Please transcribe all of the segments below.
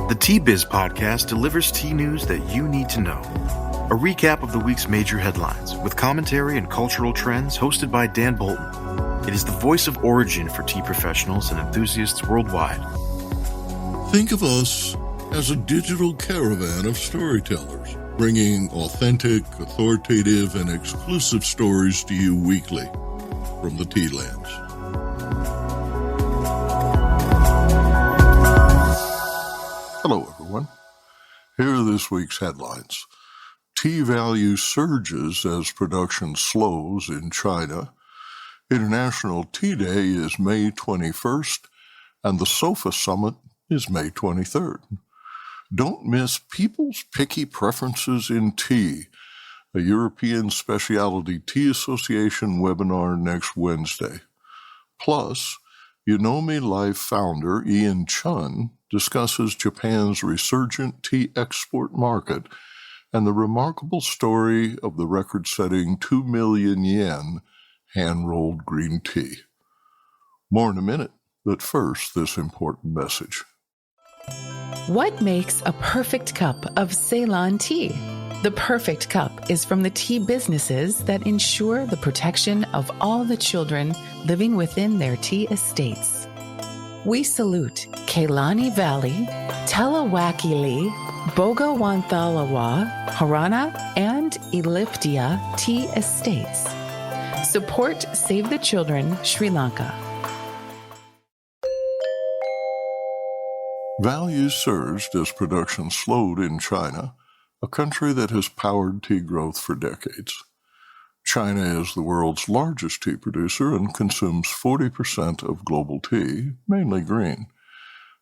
The Tea Biz podcast delivers tea news that you need to know. A recap of the week's major headlines with commentary and cultural trends hosted by Dan Bolton. It is the voice of origin for tea professionals and enthusiasts worldwide. Think of us as a digital caravan of storytellers, bringing authentic, authoritative, and exclusive stories to you weekly from the tea lands. Hello, everyone. Here are this week's headlines. Tea value surges as production slows in China. International Tea Day is May 21st, and the SOFA Summit is May 23rd. Don't miss People's Picky Preferences in Tea, a European Specialty Tea Association webinar next Wednesday. Plus, Yunomi Life founder Ian Chun discusses Japan's resurgent tea export market and the remarkable story of the record-setting 2 million yen hand-rolled green tea. More in a minute, but first, this important message. What makes a perfect cup of Ceylon tea? The perfect cup is from the tea businesses that ensure the protection of all the children living within their tea estates. We salute Kailani Valley, Telawakili, Bogawanthalawa, Harana, and Elliptia tea estates. Support Save the Children, Sri Lanka. Values surged as production slowed in China, a country that has powered tea growth for decades. China is the world's largest tea producer and consumes 40% of global tea, mainly green.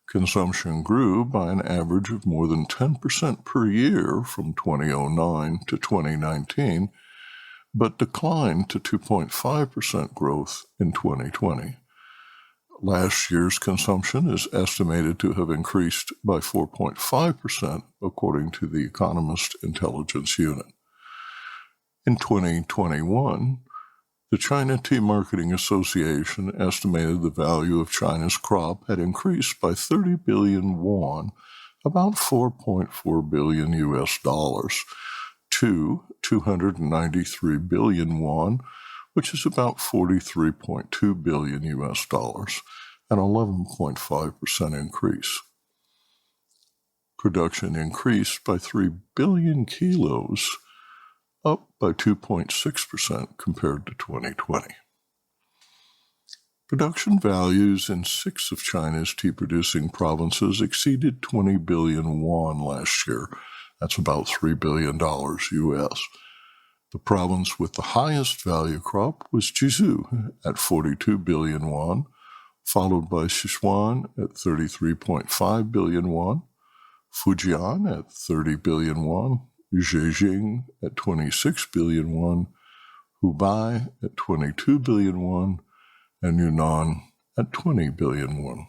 Consumption grew by an average of more than 10% per year from 2009 to 2019, but declined to 2.5% growth in 2020. Last year's consumption is estimated to have increased by 4.5%, according to the Economist Intelligence Unit. In 2021, the China Tea Marketing Association estimated the value of China's crop had increased by 30 billion won, about $4.4 billion to 293 billion won, which is about $43.2 billion, an 11.5% increase. Production increased by 3 billion kilos, up by 2.6% compared to 2020. Production values in 6 of China's tea-producing provinces exceeded 20 billion won last year. That's about $3 billion US. The province with the highest value crop was Jiangsu at 42 billion won, followed by Sichuan at 33.5 billion won, Fujian at 30 billion won, Zhejiang at 26 billion won, Hubei at 22 billion won, and Yunnan at 20 billion won.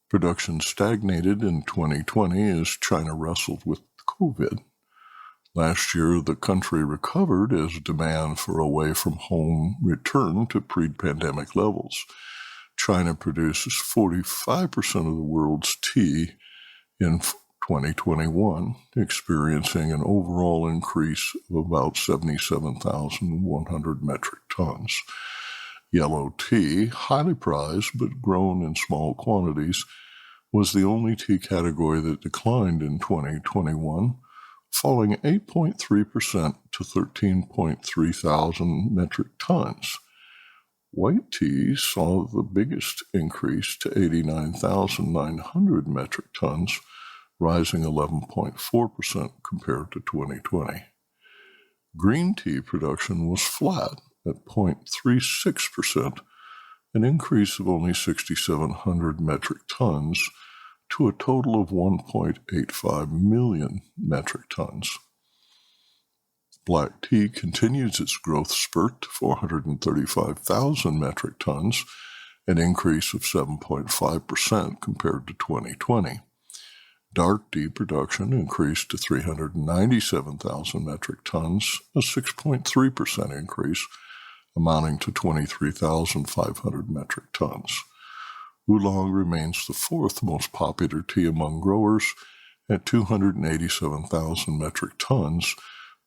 Production stagnated in 2020 as China wrestled with COVID. Last year, the country recovered as demand for away-from-home returned to pre-pandemic levels. China produces 45% of the world's tea in 2021, experiencing an overall increase of about 77,100 metric tons. Yellow tea, highly prized but grown in small quantities, was the only tea category that declined in 2021, falling 8.3% to 13.3 thousand metric tons. White tea saw the biggest increase to 89,900 metric tons, rising 11.4% compared to 2020. Green tea production was flat at 0.36%, an increase of only 6,700 metric tons to a total of 1.85 million metric tons. Black tea continues its growth spurt to 435,000 metric tons, an increase of 7.5% compared to 2020. Dark tea production increased to 397,000 metric tons, a 6.3% increase, amounting to 23,500 metric tons. Oolong remains the fourth most popular tea among growers at 287,000 metric tons,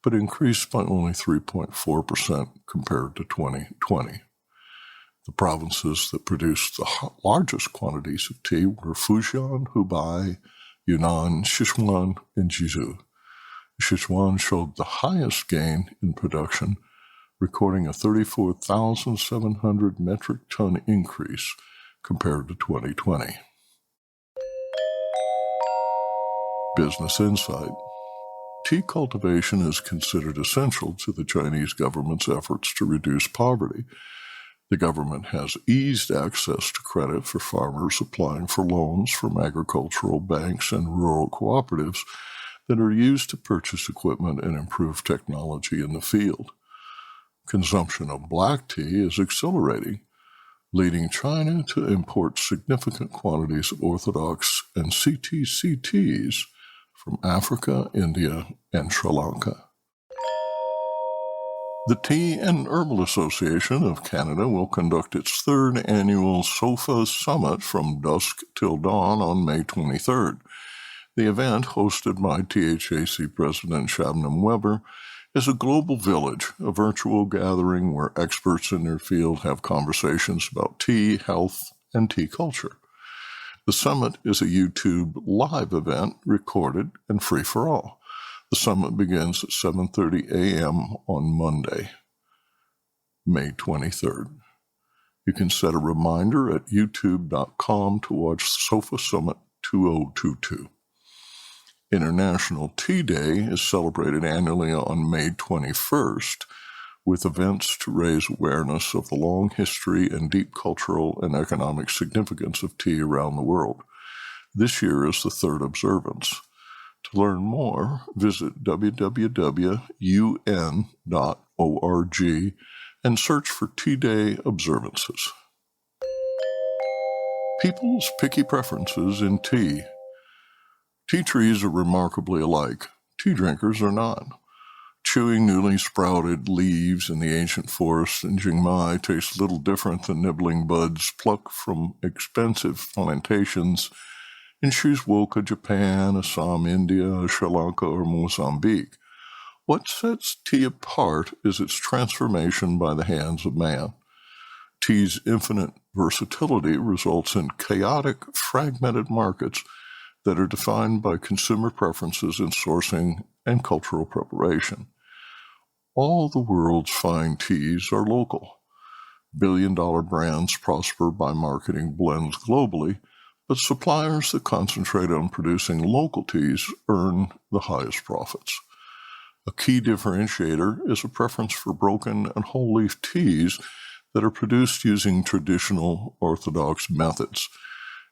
but increased by only 3.4% compared to 2020. The provinces that produced the largest quantities of tea were Fujian, Hubei, Yunnan, Sichuan, and Jiangsu. Sichuan showed the highest gain in production, recording a 34,700 metric ton increase compared to 2020. Business Insight. Tea cultivation is considered essential to the Chinese government's efforts to reduce poverty. The government has eased access to credit for farmers applying for loans from agricultural banks and rural cooperatives that are used to purchase equipment and improve technology in the field. Consumption of black tea is accelerating, leading China to import significant quantities of orthodox and CTC teas from Africa, India, and Sri Lanka. The Tea and Herbal Association of Canada will conduct its third annual SOFA Summit from dusk till dawn on May 23rd. The event, hosted by THAC President Shabnam Weber, is a global village, a virtual gathering where experts in their field have conversations about tea, health, and tea culture. The summit is a YouTube live event, recorded and free for all. The summit begins at 7:30 a.m. on Monday, May 23rd. You can set a reminder at youtube.com to watch SOFA Summit 2022. International Tea Day is celebrated annually on May 21st, with events to raise awareness of the long history and deep cultural and economic significance of tea around the world. This year is the third observance. To learn more, visit www.un.org and search for Tea Day observances. People's picky preferences in tea. Tea trees are remarkably alike. Tea drinkers are not. Chewing newly sprouted leaves in the ancient forest in Jingmai tastes little different than nibbling buds plucked from expensive plantations in Shizuoka, Japan, Assam, India, Sri Lanka, or Mozambique. What sets tea apart is its transformation by the hands of man. Tea's infinite versatility results in chaotic, fragmented markets that are defined by consumer preferences in sourcing and cultural preparation. All the world's fine teas are local. Billion-dollar brands prosper by marketing blends globally, but suppliers that concentrate on producing local teas earn the highest profits. A key differentiator is a preference for broken and whole-leaf teas that are produced using traditional Orthodox methods.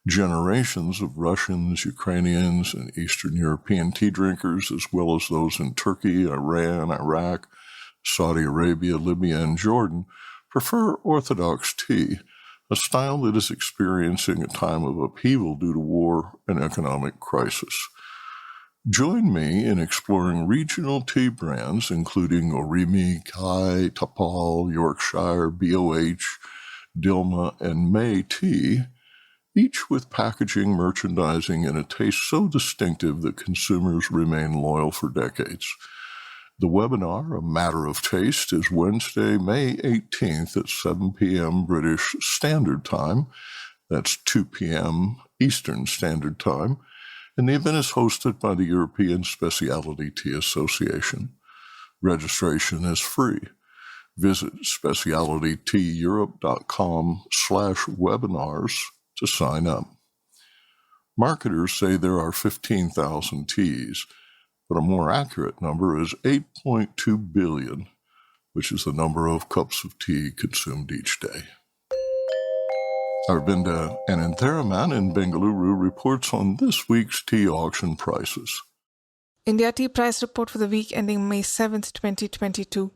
Generations of Russians, Ukrainians, and Eastern European tea drinkers, as well as those in Turkey, Iran, Iraq, Saudi Arabia, Libya, and Jordan, prefer Orthodox tea, a style that is experiencing a time of upheaval due to war and economic crisis. Join me in exploring regional tea brands, including Orimi, Kai, Tapal, Yorkshire, BOH, Dilma, and May tea, each with packaging, merchandising, and a taste so distinctive that consumers remain loyal for decades. The webinar, A Matter of Taste, is Wednesday, May 18th at 7 p.m. British Standard Time. That's 2 p.m. Eastern Standard Time. And the event is hosted by the European Specialty Tea Association. Registration is free. Visit specialityteaeurope.com/webinars to sign up. Marketers say there are 15,000 teas, but a more accurate number is 8.2 billion, which is the number of cups of tea consumed each day. Arvinda Anantharaman in Bengaluru reports on this week's tea auction prices. India Tea Price Report for the week ending May 7th, 2022.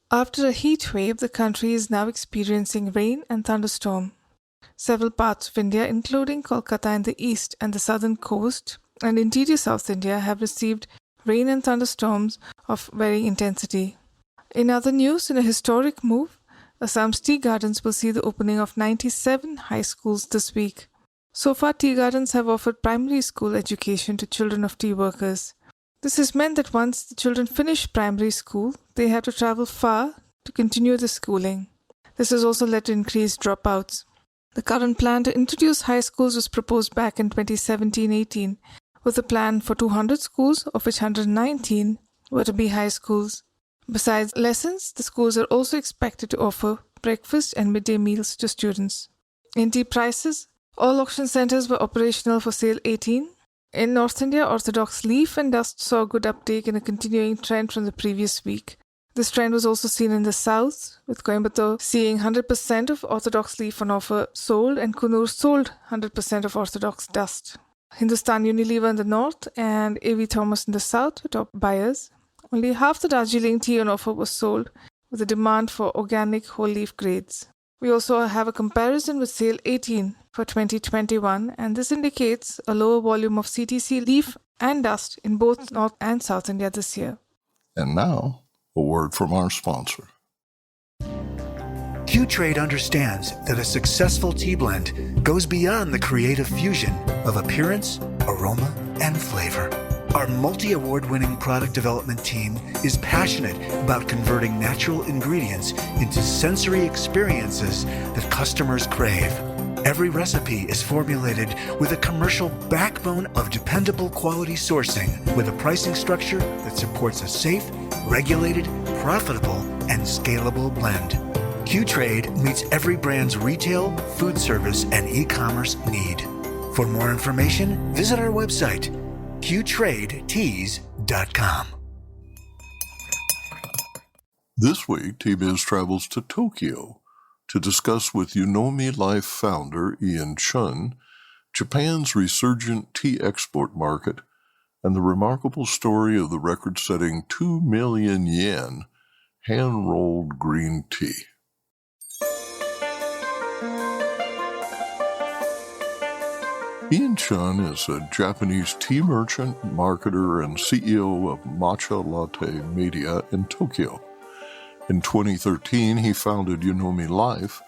After a heat wave, the country is now experiencing rain and thunderstorm. Several parts of India, including Kolkata in the east and the southern coast and interior South India, have received rain and thunderstorms of varying intensity. In other news, in a historic move, Assam's tea gardens will see the opening of 97 high schools this week. So far, tea gardens have offered primary school education to children of tea workers. This has meant that once the children finish primary school, they have to travel far to continue the schooling. This has also led to increased dropouts. The current plan to introduce high schools was proposed back in 2017-18, with a plan for 200 schools, of which 119 were to be high schools. Besides lessons, the schools are also expected to offer breakfast and midday meals to students. In tea prices, all auction centers were operational for sale 18. In North India, orthodox leaf and dust saw good uptake in a continuing trend from the previous week. This trend was also seen in the south, with Coimbatore seeing 100% of orthodox leaf on offer sold and Kunur sold 100% of orthodox dust. Hindustan Unilever in the north and A.V. Thomas in the south were top buyers. Only half the Darjeeling tea on offer was sold, with a demand for organic whole leaf grades. We also have a comparison with sale 18 for 2021, and this indicates a lower volume of CTC leaf and dust in both North and South India this year. And now, a word from our sponsor. Q-Trade understands that a successful tea blend goes beyond the creative fusion of appearance, aroma, and flavor. Our multi-award-winning product development team is passionate about converting natural ingredients into sensory experiences that customers crave. Every recipe is formulated with a commercial backbone of dependable quality sourcing, with a pricing structure that supports a safe, regulated, profitable, and scalable blend. Q-Trade meets every brand's retail, food service, and e-commerce need. For more information, visit our website, qtradeteas.com. This week, T-Biz travels to Tokyo to discuss with Yunomi Life founder Ian Chun Japan's resurgent tea export market and the remarkable story of the record-setting 2 million yen hand-rolled green tea. Ian Chun is a Japanese tea merchant, marketer, and CEO of Matcha Latte Media in Tokyo. In 2013, he founded Yunomi Life,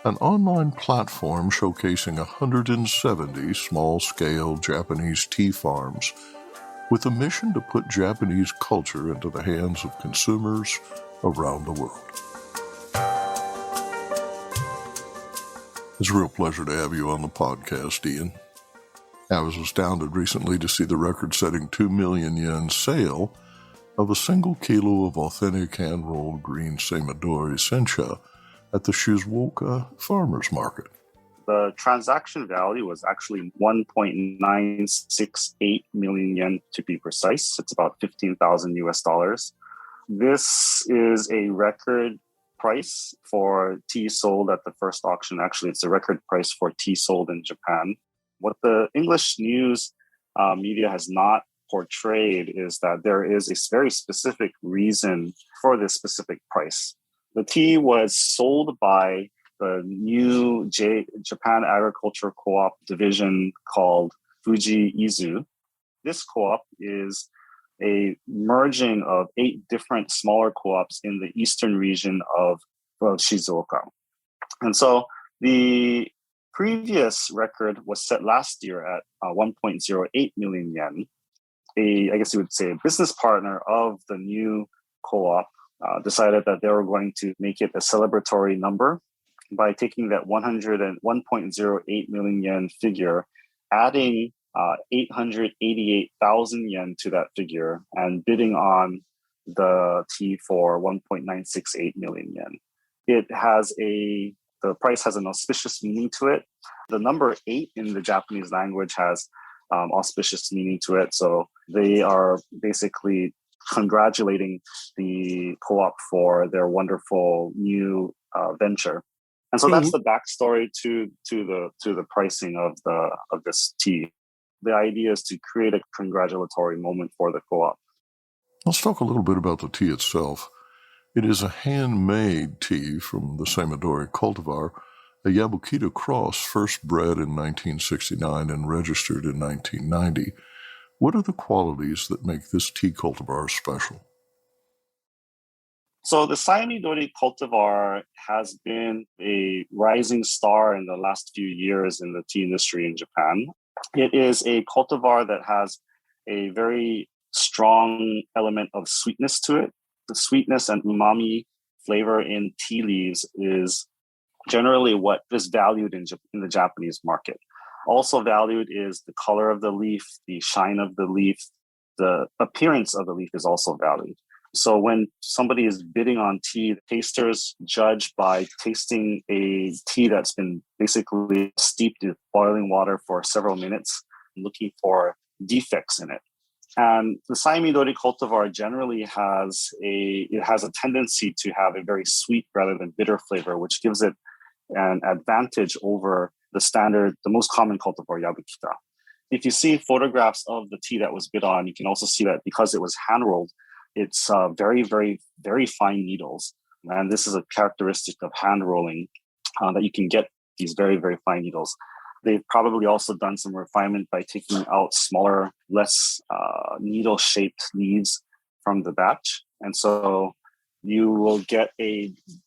an online platform showcasing 170 small-scale Japanese tea farms, with a mission to put Japanese culture into the hands of consumers around the world. It's a real pleasure to have you on the podcast, Ian. I was astounded recently to see the record-setting 2 million yen sale of a single kilo of authentic hand-rolled green Saemidori sencha at the Shizuoka Farmers Market. The transaction value was actually 1.968 million yen to be precise. It's about 15,000 US dollars. This is a record price for tea sold at the first auction. Actually, it's a record price for tea sold in Japan. What the English news media has not portrayed is that there is a very specific reason for this specific price. The tea was sold by the new Japan Agriculture Co-op division called Fuji Izu. This co-op is a merging of 8 different smaller co-ops in the eastern region of Shizuoka. And so the previous record was set last year at 1.08 million yen. I guess you would say a business partner of the new co-op decided that they were going to make it a celebratory number by taking that 1.08 million yen figure, adding 888,000 yen to that figure, and bidding on the tea for 1.968 million yen. The price has an auspicious meaning to it. The number 8 in the Japanese language has auspicious meaning to it. So they are basically congratulating the co-op for their wonderful new venture. And so that's the backstory to the pricing of this tea. The idea is to create a congratulatory moment for the co-op. Let's talk a little bit about the tea itself. It is a handmade tea from the Saemidori cultivar, a Yabukita cross first bred in 1969 and registered in 1990. What are the qualities that make this tea cultivar special? So the Saemidori cultivar has been a rising star in the last few years in the tea industry in Japan. It is a cultivar that has a very strong element of sweetness to it. The sweetness and umami flavor in tea leaves is generally what is valued in the Japanese market. Also valued is the color of the leaf, the shine of the leaf, the appearance of the leaf is also valued. So when somebody is bidding on tea, tasters judge by tasting a tea that's been basically steeped in boiling water for several minutes, looking for defects in it. And the Saemidori cultivar generally has a tendency to have a very sweet rather than bitter flavor, which gives it an advantage over the most common cultivar, Yabukita. If you see photographs of the tea that was bid on, you can also see that because it was hand rolled, it's very, very, very fine needles. And this is a characteristic of hand rolling that you can get these very, very fine needles. They've probably also done some refinement by taking out smaller, less needle-shaped leaves from the batch. And so you will get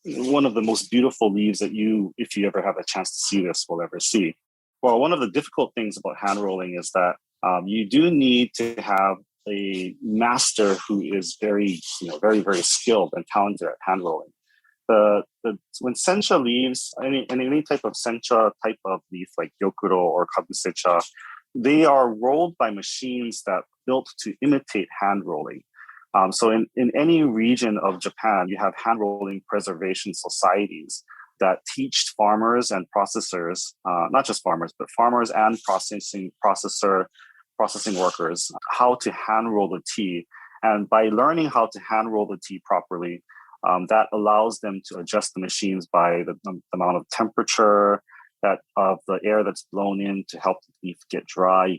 one of the most beautiful leaves that if you ever have a chance to see this, will ever see. Well, one of the difficult things about hand rolling is that you do need to have a master who is very, very, very skilled and talented at hand rolling. When sencha leaves, any type of sencha type of leaf like yokuro or kabusecha, they are rolled by machines that built to imitate hand rolling. So in any region of Japan, you have hand rolling preservation societies that teach farmers and processors, not just farmers, but farmers and processing workers, how to hand roll the tea. And by learning how to hand roll the tea properly, that allows them to adjust the machines by the amount of temperature of the air that's blown in to help the leaf get dry.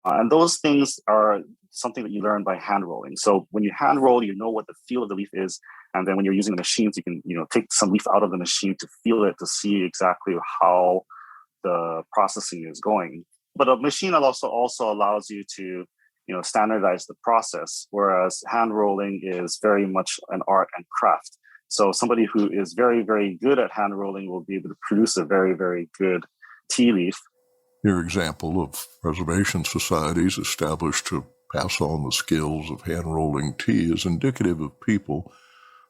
And those things are something that you learn by hand rolling. So when you hand roll, you know what the feel of the leaf is. And then when you're using the machines, you can take some leaf out of the machine to feel it, to see exactly how the processing is going. But a machine also allows you to standardize the process, whereas hand rolling is very much an art and craft. So somebody who is very, very good at hand rolling will be able to produce a very, very good tea leaf. Your example of preservation societies established to pass on the skills of hand rolling tea is indicative of people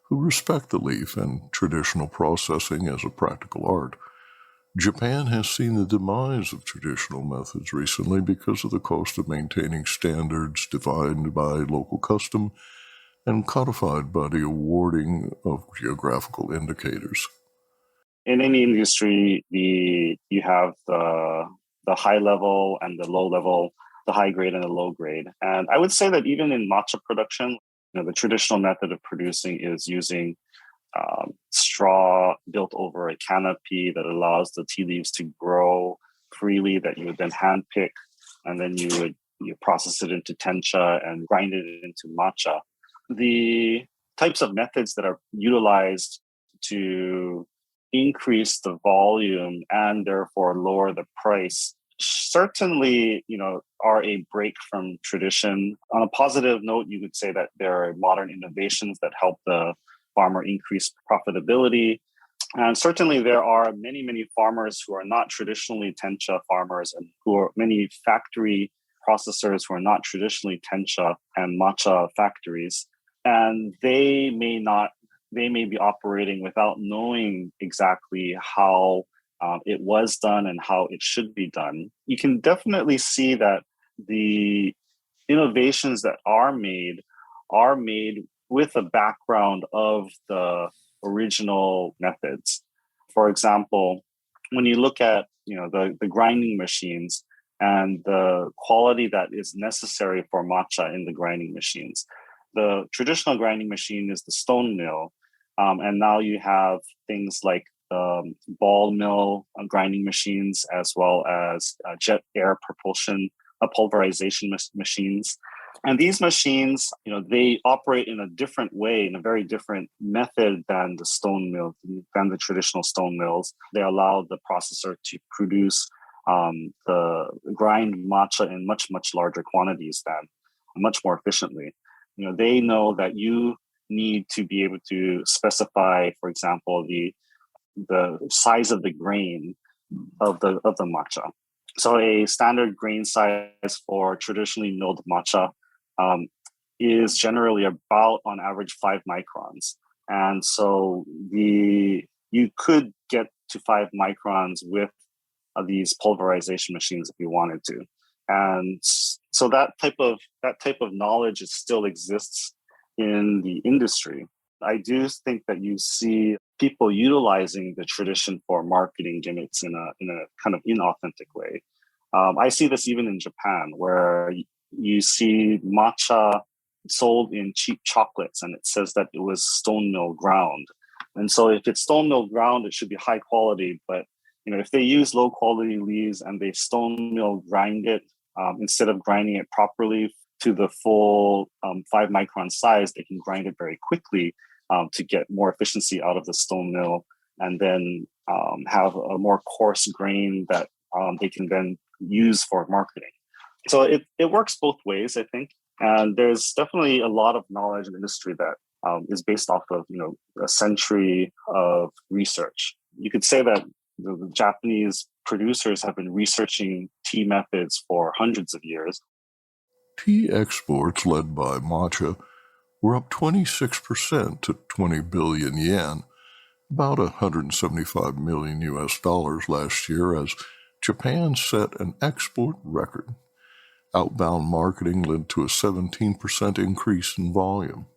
who respect the leaf and traditional processing as a practical art. Japan has seen the demise of traditional methods recently because of the cost of maintaining standards defined by local custom and codified by the awarding of geographical indicators. In any industry, you have the high level and the low level, the high grade and the low grade. And I would say that even in matcha production, the traditional method of producing is using straw built over a canopy that allows the tea leaves to grow freely, that you would then hand pick, and then you process it into tencha and grind it into matcha. The types of methods that are utilized to increase the volume and therefore lower the price certainly, are a break from tradition. On a positive note, you would say that there are modern innovations that help the farmer increase profitability. And certainly there are many, many farmers who are not traditionally tencha farmers and who are many factory processors who are not traditionally tencha and matcha factories. And they may be operating without knowing exactly how it was done and how it should be done. You can definitely see that the innovations that are made with a background of the original methods. For example, when you look at the grinding machines and the quality that is necessary for matcha in the grinding machines, the traditional grinding machine is the stone mill, and now you have things like ball mill grinding machines, as well as jet air propulsion pulverization machines. And these machines, they operate in a different way, in a very different method than the stone mill, than the traditional stone mills. They allow the processor to produce the grind matcha in much, much larger quantities than much more efficiently. They know that you need to be able to specify, for example, the size of the grain of the matcha. So a standard grain size for traditionally milled matcha is generally about, on average, 5 microns. And so you could get to 5 microns with these pulverization machines if you wanted to. And so that type of knowledge still exists in the industry. I do think that you see people utilizing the tradition for marketing gimmicks in a kind of inauthentic way. I see this even in Japan, where you see matcha sold in cheap chocolates, and it says that it was stone mill ground. And so if it's stone mill ground, it should be high quality. But if they use low quality leaves and they stone mill grind it instead of grinding it properly to the full 5 micron size, they can grind it very quickly to get more efficiency out of the stone mill, and then have a more coarse grain that they can then use for marketing. So it works both ways, I think. And there's definitely a lot of knowledge in the industry that is based off of a century of research. You could say that the Japanese producers have been researching tea methods for hundreds of years. Tea exports led by matcha were up 26% to 20 billion yen, about $175 million last year, as Japan set an export record. Outbound marketing led to a 17% increase in volume.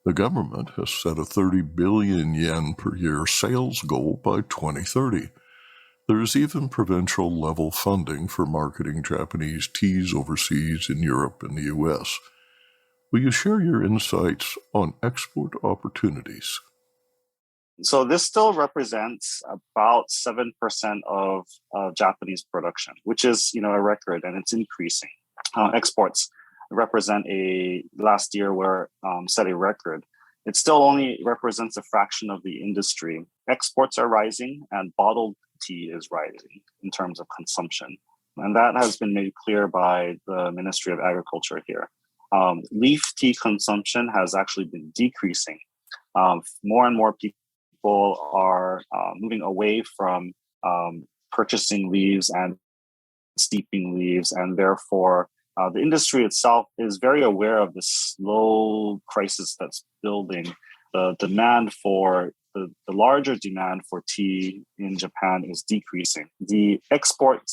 The government has set a 30 billion yen per year sales goal by 2030. There is even provincial-level funding for marketing Japanese teas overseas in Europe and the U.S. Will you share your insights on export opportunities? So this still represents about 7% of Japanese production, which is a record, and it's increasing. Exports represent last year where set a record. It still only represents a fraction of the industry. Exports are rising, and bottled tea is rising in terms of consumption, and that has been made clear by the Ministry of Agriculture here. Leaf tea consumption has actually been decreasing. More and more people are moving away from purchasing leaves and steeping leaves, and therefore the industry itself is very aware of the slow crisis that's building. The demand for the larger demand for tea in Japan is decreasing. The export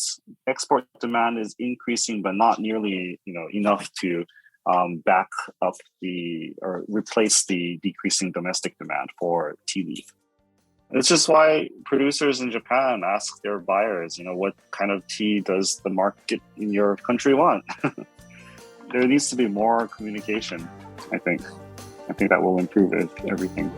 demand is increasing, but not nearly enough to back up or replace the decreasing domestic demand for tea leaf. It's just why producers in Japan ask their buyers, what kind of tea does the market in your country want? There needs to be more communication, I think. I think that will improve everything.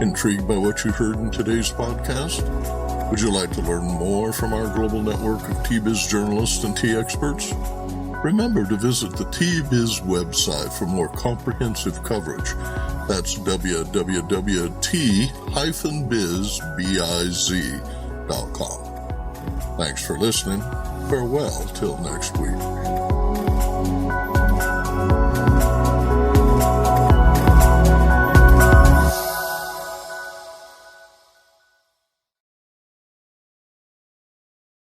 Intrigued by what you heard in today's podcast? Would you like to learn more from our global network of Tea Biz journalists and tea experts? Remember to visit the Tea Biz website for more comprehensive coverage. That's www.t-biz.com. Thanks for listening. Farewell till next week.